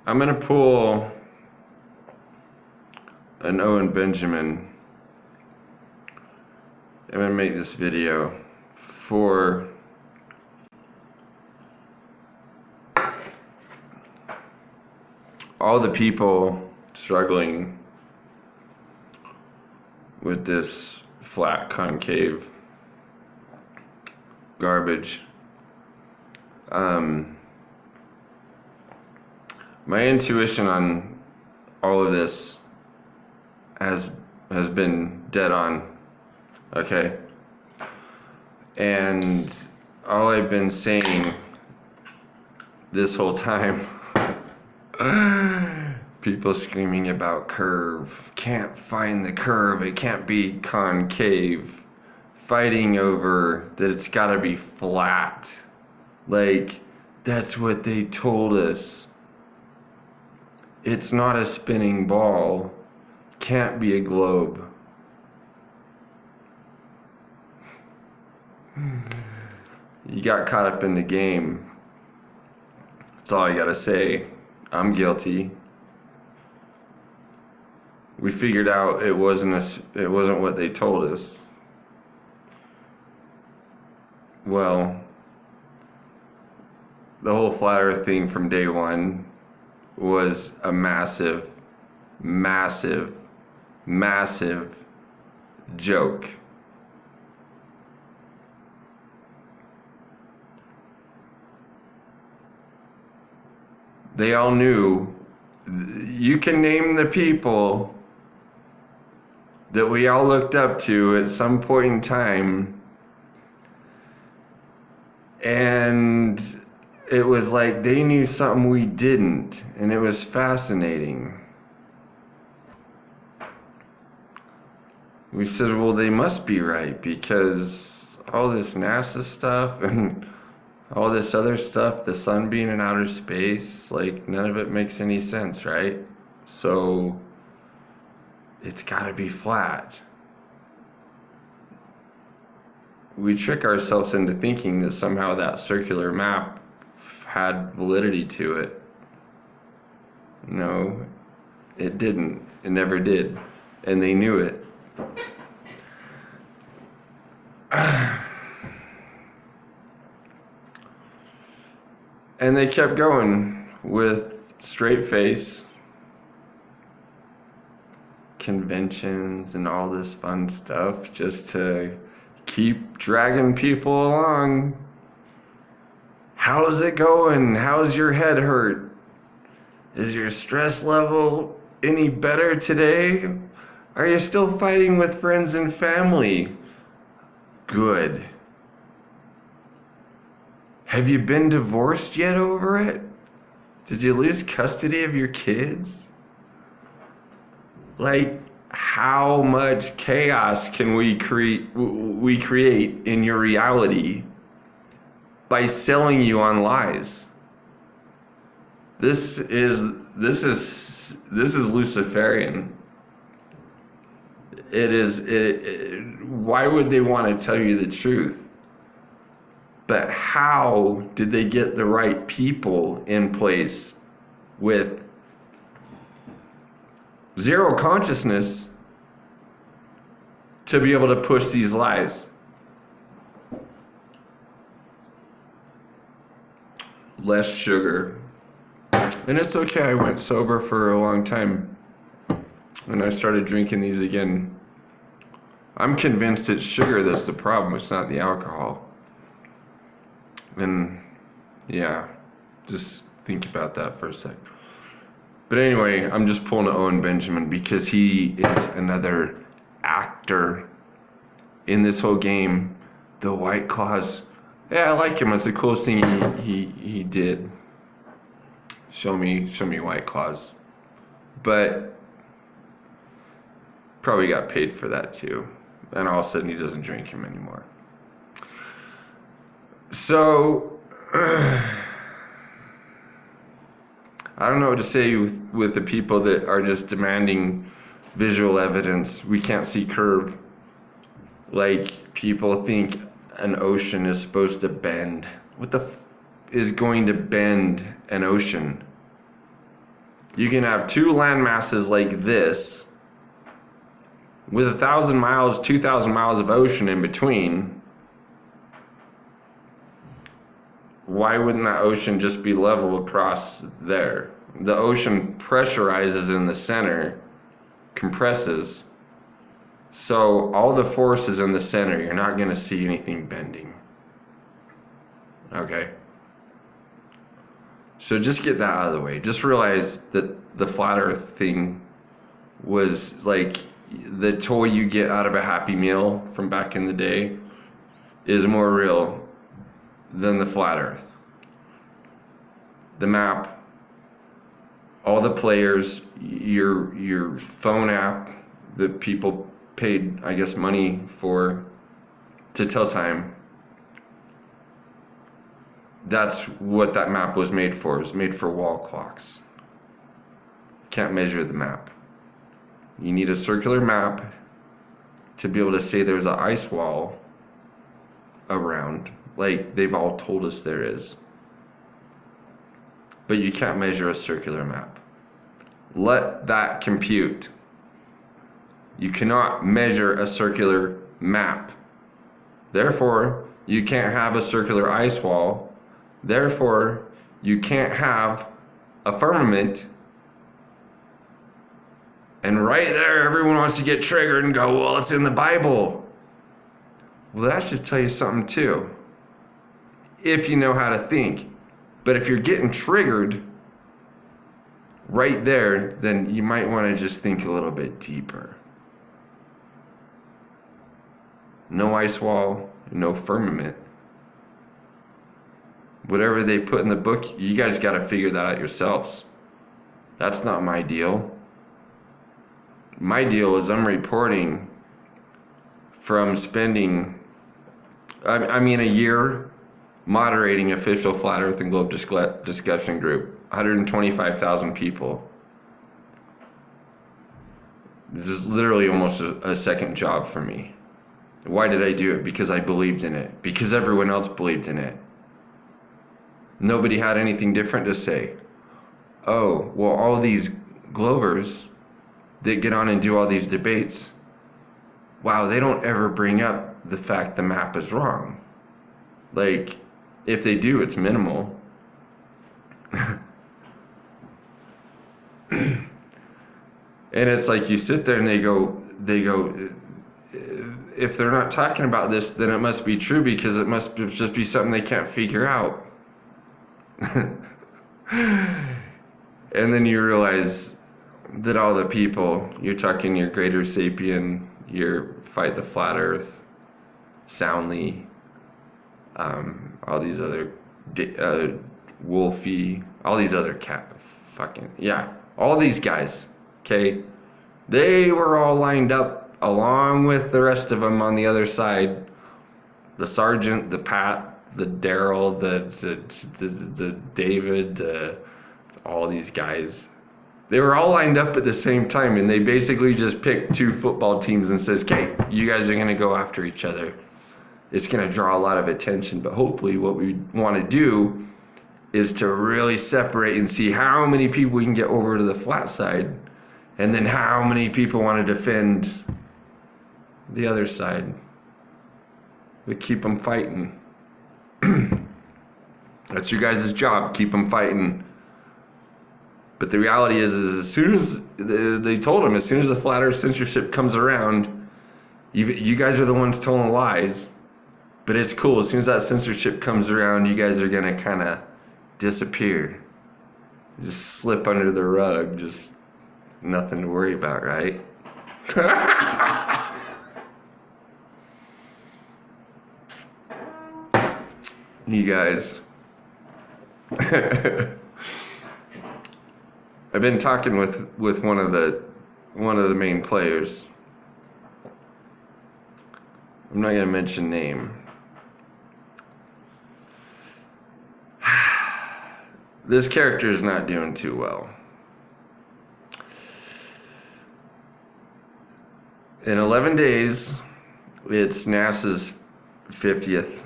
I'm gonna pull an Owen Benjamin. I'm gonna make this video for all the people struggling with this flat concave garbage. My intuition on all of this has been dead on, okay? And all I've been saying this whole time, people screaming about curve, can't find the curve, it can't be concave, fighting over that it's gotta be flat. Like, that's what they told us. It's not a spinning ball, can't be a globe. You got caught up in the game. That's all I gotta say. I'm guilty. We figured out it wasn't what they told us. Well, the whole flat earth thing from day one was a massive joke. They all knew. You can name the people that we all looked up to at some point in time, and it was like they knew something we didn't, and it was fascinating. We said, well, they must be right, because all this NASA stuff and all this other stuff, the sun being in outer space, like, none of it makes any sense, right? So it's gotta be flat. We trick ourselves into thinking that somehow that circular map had validity to it. No, it didn't. It never did. And they knew it. And they kept going with straight face, conventions and all this fun stuff just to keep dragging people along. How's it going? How's your head hurt? Is your stress level any better today? Are you still fighting with friends and family? Good. Have you been divorced yet over it? Did you lose custody of your kids? Like, how much chaos can we create in your reality by selling you on lies? This is Luciferian. Why would they want to tell you the truth? But how did they get the right people in place with zero consciousness to be able to push these lies? Less sugar. And it's okay, I went sober for a long time and I started drinking these again. I'm convinced it's sugar that's the problem, it's not the alcohol. And yeah, just think about that for a sec. But anyway, I'm just pulling Owen Benjamin because he is another actor in this whole game. The White Claws. Yeah, I like him. It's the coolest thing he did. Show me White Claws. But probably got paid for that too. And all of a sudden he doesn't drink him anymore. So I don't know what to say with the people that are just demanding visual evidence. We can't see curve. Like, people think an ocean is supposed to bend. What the is going to bend an ocean? You can have two land masses like this with 1,000 miles, 2,000 miles of ocean in between. Why wouldn't that ocean just be level across there? The ocean pressurizes in the center, compresses. So all the force is in the center. You're not going to see anything bending. Okay? So just get that out of the way. Just realize that the flat earth thing was like the toy you get out of a Happy Meal from back in the day is more real than the flat earth. The map, all the players, your phone app that people paid, I guess, money for to tell time. That's what that map was made for. It's made for wall clocks. Can't measure the map. You need a circular map to be able to say there's an ice wall around, like they've all told us there is. But you can't measure a circular map. Let that compute. You cannot measure a circular map. Therefore, you can't have a circular ice wall. Therefore, you can't have a firmament. And right there, everyone wants to get triggered and go, well, it's in the Bible. Well, that should tell you something too, if you know how to think. But if you're getting triggered right there, then you might want to just think a little bit deeper. No ice wall, no firmament. Whatever they put in the book, you guys got to figure that out yourselves. That's not my deal. My deal is I'm reporting from spending, a year moderating official Flat Earth and Globe discussion group, 125,000 people. This is literally almost a second job for me. Why did I do it? Because I believed in it. Because everyone else believed in it. Nobody had anything different to say. Oh, well, all these Globers that get on and do all these debates, wow, they don't ever bring up the fact the map is wrong. Like, if they do, it's minimal. And it's like you sit there and they go, if they're not talking about this, then it must be true because it must just be something they can't figure out. And then you realize that all the people, you're talking your Greater Sapien, your Fight the Flat Earth, Soundly, all these other, Wolfie, all these other all these guys, okay? They were all lined up along with the rest of them on the other side. The Sergeant, the Pat, the Daryl, the David, all these guys. They were all lined up at the same time, and they basically just picked two football teams and says, okay, you guys are going to go after each other. It's going to draw a lot of attention, but hopefully what we want to do is to really separate and see how many people we can get over to the flat side, and then how many people want to defend the other side. We keep them fighting. That's your guys' job, keep them fighting. But the reality is as soon as they told him, as soon as the flat earth censorship comes around, you guys are the ones telling lies. But it's cool. As soon as that censorship comes around, you guys are going to kind of disappear. Just slip under the rug. Just nothing to worry about, right? You guys. I've been talking with one of the main players. I'm not gonna mention name. This character is not doing too well. In 11 days, it's NASA's 50th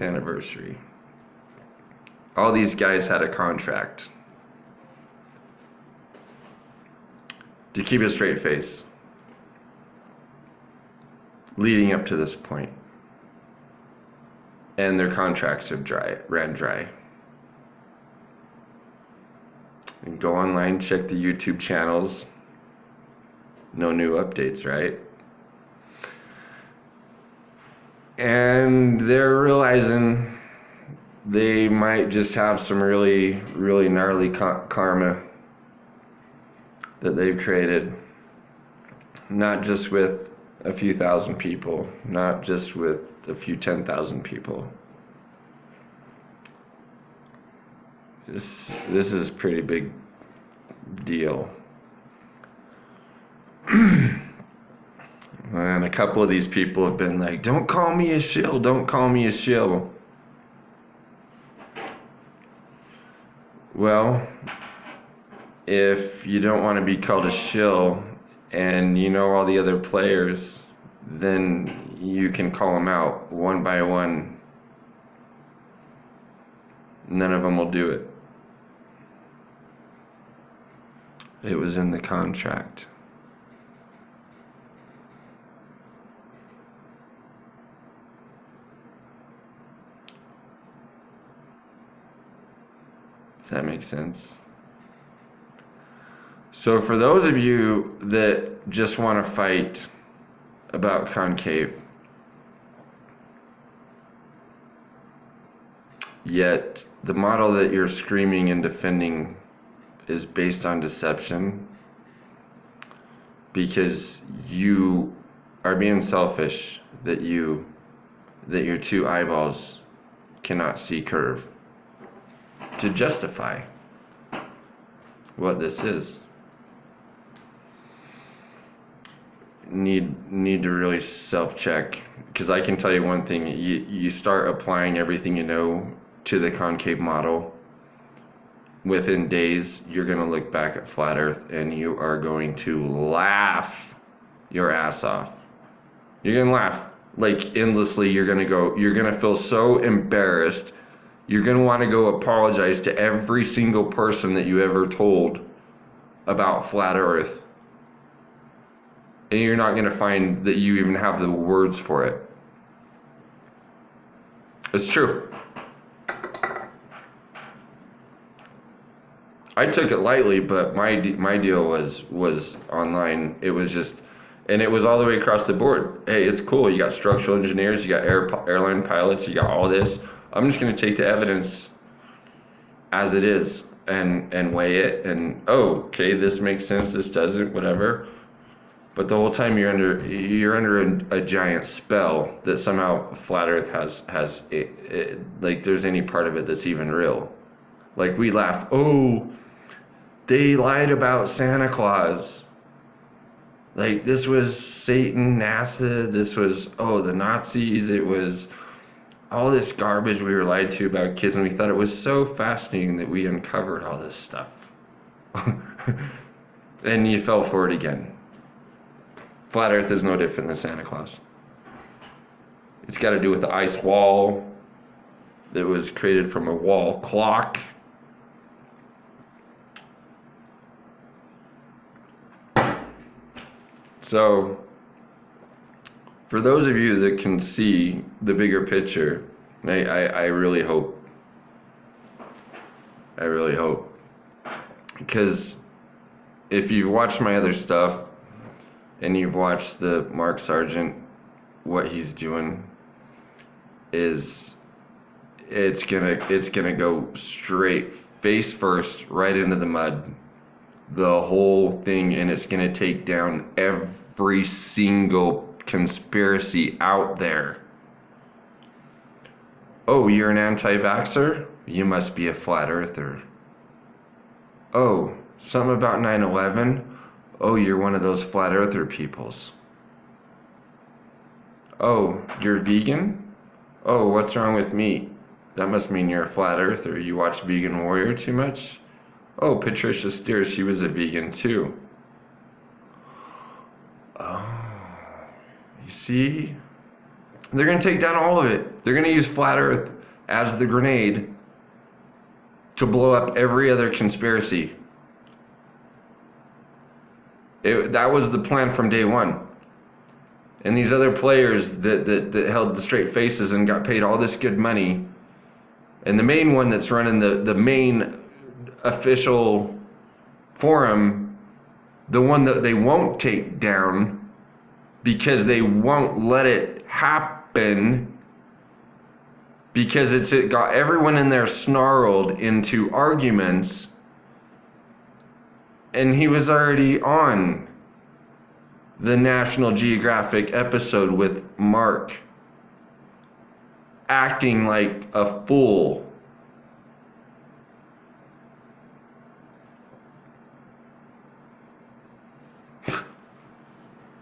anniversary. All these guys had a contract. to keep a straight face leading up to this point. And their contracts have ran dry. And go online, check the YouTube channels. No new updates, right? And they're realizing they might just have some really, really gnarly karma that they've created. Not just with a few thousand people, not just with a few 10,000 people. This is a pretty big deal. And a couple of these people have been like, don't call me a shill, don't call me a shill. Well, if you don't want to be called a shill and you know all the other players, then you can call them out one by one. None of them will do it. It was in the contract. Does that make sense? So for those of you that just want to fight about concave, yet the model that you're screaming and defending is based on deception because you are being selfish, that your two eyeballs cannot see curve to justify what this is. Need to really self-check, because I can tell you one thing: you start applying everything you know to the concave model, within days you're going to look back at flat earth and you are going to laugh your ass off. You're going to laugh like endlessly. You're going to feel so embarrassed. You're going to want to go apologize to every single person that you ever told about flat earth. And you're not going to find that you even have the words for it. It's true. I took it lightly, but my deal was online. It was just, and it was all the way across the board. Hey, it's cool. You got structural engineers, you got airline pilots, you got all this. I'm just going to take the evidence as it is and weigh it. And okay, this makes sense. This doesn't. Whatever. But the whole time you're under a giant spell that somehow flat Earth has like there's any part of it that's even real. Like we laugh, they lied about Santa Claus. Like this was Satan, NASA, this was the Nazis, it was all this garbage we were lied to about kids, and we thought it was so fascinating that we uncovered all this stuff. And you fell for it again. Flat Earth is no different than Santa Claus. It's got to do with the ice wall that was created from a wall clock. So, for those of you that can see the bigger picture, I really hope. I really hope. Because if you've watched my other stuff, and you've watched the Mark Sargent, what he's doing is it's gonna go straight face first right into the mud, the whole thing, and it's gonna take down every single conspiracy out there. Oh, you're an anti-vaxxer? You must be a flat earther. Oh, something about 9/11? Oh, you're one of those flat earther peoples. Oh, you're vegan? Oh, what's wrong with meat? That must mean you're a flat earther. You watch Vegan Warrior too much? Oh, Patricia Steere, she was a vegan too. Oh, you see? They're going to take down all of it. They're going to use flat earth as the grenade to blow up every other conspiracy. That was the plan from day one. And these other players that held the straight faces and got paid all this good money, and the main one that's running the main official forum, the one that they won't take down because they won't let it happen, because it got everyone in there snarled into arguments, and he was already on the National Geographic episode with Mark acting like a fool.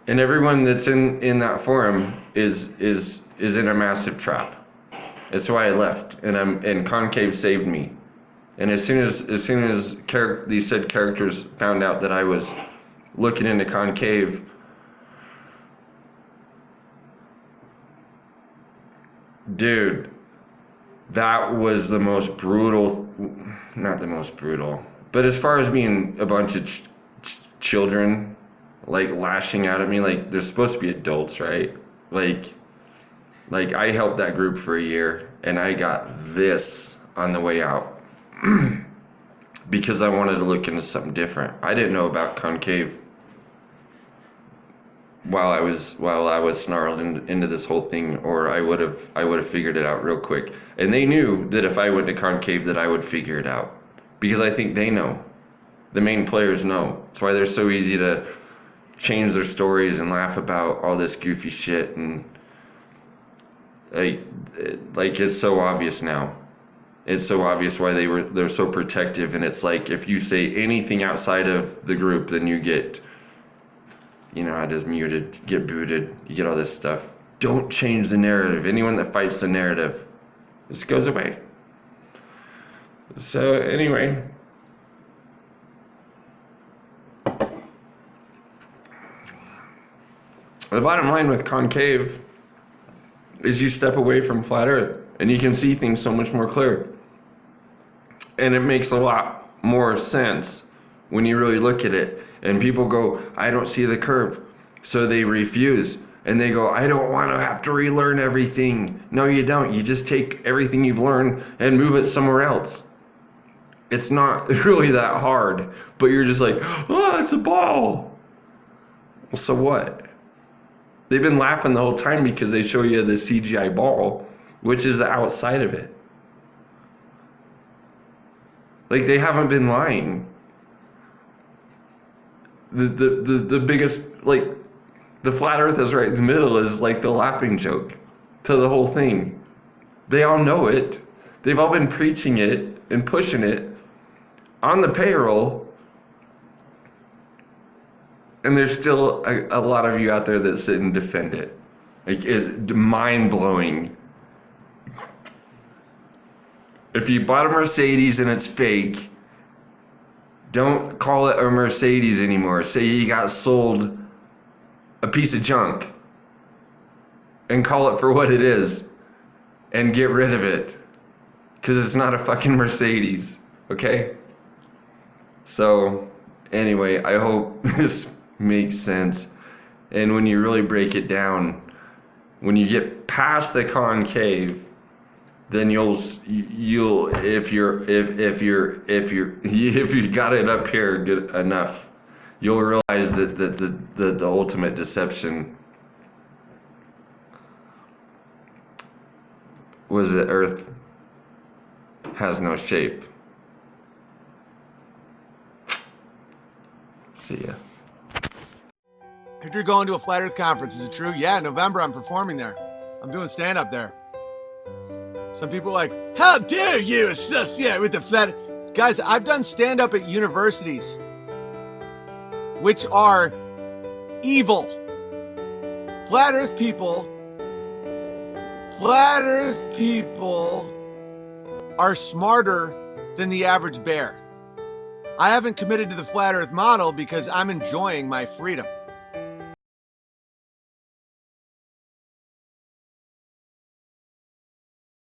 And everyone that's in that forum is in a massive trap. That's why I left, and Concave saved me. And as soon as these said characters found out that I was looking into Concave, dude, that was the most brutal, not the most brutal, but as far as being a bunch of children, like lashing out at me, like they're supposed to be adults, right? Like I helped that group for a year, and I got this on the way out because I wanted to look into something different. I didn't know about Concave while I was snarled into this whole thing, or I would have figured it out real quick. And they knew that if I went to Concave that I would figure it out, because I think they know. The main players know. That's why they're so easy to change their stories and laugh about all this goofy shit, and like it's so obvious now. It's so obvious why they're so protective, and it's like if you say anything outside of the group, then you get, just muted, get booted, you get all this stuff. Don't change the narrative. Anyone that fights the narrative, this goes away. So anyway, the bottom line with Concave is you step away from flat Earth and you can see things so much more clear. And it makes a lot more sense when you really look at it. And people go, I don't see the curve. So they refuse. And they go, I don't want to have to relearn everything. No, you don't. You just take everything you've learned and move it somewhere else. It's not really that hard. But you're just like, oh, it's a ball. Well, so what? They've been laughing the whole time because they show you the CGI ball, which is the outside of it. Like, they haven't been lying. The biggest, like, the flat earth is right in the middle is like the laughing joke to the whole thing. They all know it. They've all been preaching it and pushing it on the payroll. And there's still a lot of you out there that sit and defend it. Like, it's mind-blowing. If you bought a Mercedes and it's fake, don't call it a Mercedes anymore. Say you got sold a piece of junk and call it for what it is and get rid of it, because it's not a fucking Mercedes, okay? So anyway, I hope this makes sense. And when you really break it down, when you get past the concave, then you'll if you got it up here good enough, you'll realize that the ultimate deception was that Earth has no shape. See ya. If you're going to a Flat Earth conference, is it true? Yeah, in November I'm performing there. I'm doing stand-up there. Some people are like, how dare you associate with the Flat Earth? Guys, I've done stand-up at universities, which are evil. Flat Earth people are smarter than the average bear. I haven't committed to the Flat Earth model because I'm enjoying my freedom.